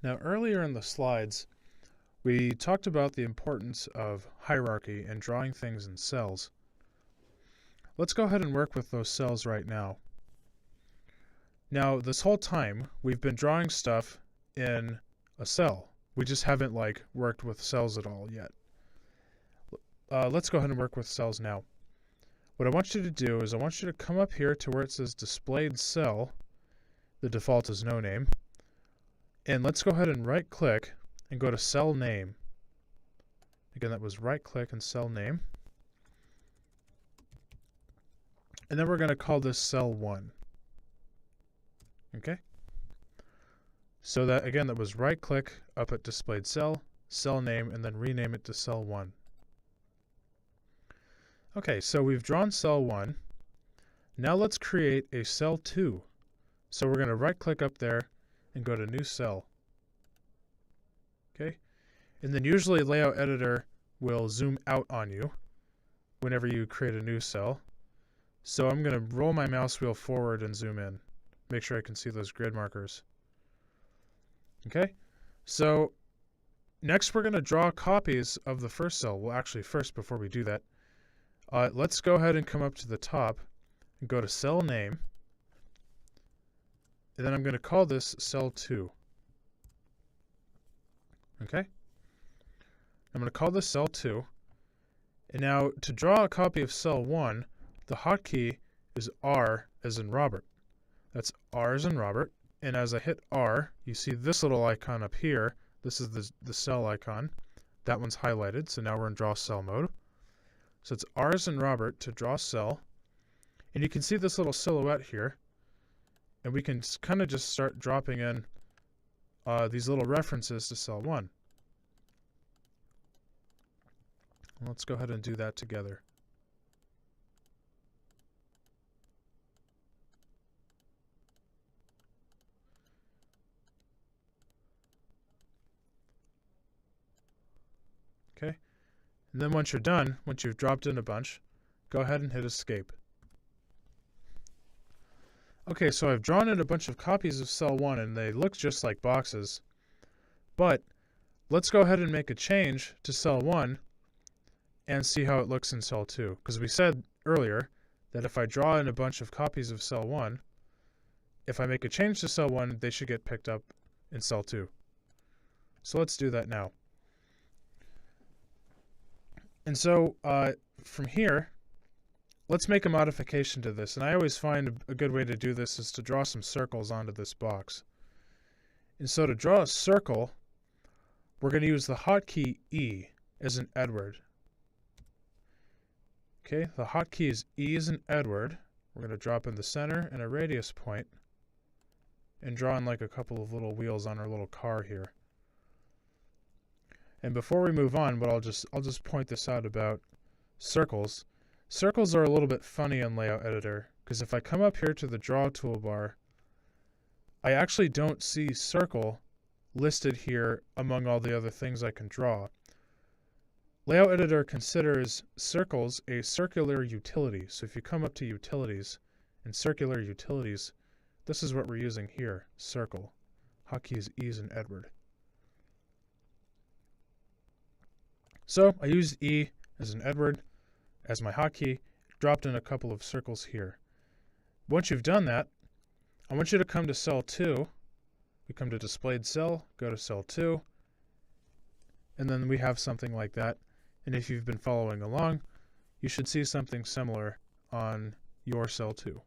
Now, earlier in the slides, we talked about the importance of hierarchy and drawing things in cells. Let's go ahead and work with those cells right now. Now, this whole time, we've been drawing stuff in a cell. We just haven't worked with cells at all yet. Let's go ahead and work with cells now. What I want you to do is I want you to come up here to where it says displayed cell. The default is no name. And let's go ahead and right click and go to cell name. Again, that was right click and cell name. And then we're going to call this cell 1. Okay? So that, again, that was right click up at displayed cell, cell name, and then rename it to cell 1. Okay, so we've drawn cell 1. Now let's create a cell 2. So we're going to right click up there and go to new cell. Okay? And then usually LayoutEditor will zoom out on you whenever you create a new cell. So I'm going to roll my mouse wheel forward and zoom in. Make sure I can see those grid markers. Okay? So next we're going to draw copies of the first cell. Well, actually first, before we do that, let's go ahead and come up to the top and go to cell name. And then I'm going to call this cell 2. Okay? I'm going to call this cell 2. And now to draw a copy of cell 1, the hotkey is R as in Robert. That's R as in Robert. And as I hit R, you see this little icon up here. This is the cell icon. That one's highlighted, so now we're in draw cell mode. So it's R as in Robert to draw cell. And you can see this little silhouette here. And we can kind of just start dropping in these little references to cell 1. Let's go ahead and do that together. Okay, and then once you're done, once you've dropped in a bunch, go ahead and hit escape. Okay, so I've drawn in a bunch of copies of cell 1 and they look just like boxes. But let's go ahead and make a change to cell 1 and see how it looks in cell 2. Because we said earlier that if I draw in a bunch of copies of cell 1, if I make a change to cell 1, they should get picked up in cell 2. So let's do that now. And so from here, let's make a modification to this. And I always find a good way to do this is to draw some circles onto this box. And so to draw a circle, we're going to use the hotkey E as in Edward. Okay, the hotkey is E as in Edward. We're going to drop in the center and a radius point and draw in like a couple of little wheels on our little car here. And before we move on, but I'll just point this out about circles. Circles are a little bit funny in LayoutEditor because if I come up here to the draw toolbar, I actually don't see circle listed here among all the other things I can draw. LayoutEditor considers circles a circular utility. So if you come up to utilities and circular utilities, this is what we're using here, circle. Hotkey is E as in Edward. So I used E as in Edward as my hotkey, dropped in a couple of circles here. Once you've done that, I want you to come to cell 2. We come to displayed cell, go to cell 2, and then we have something like that. And if you've been following along, you should see something similar on your cell 2.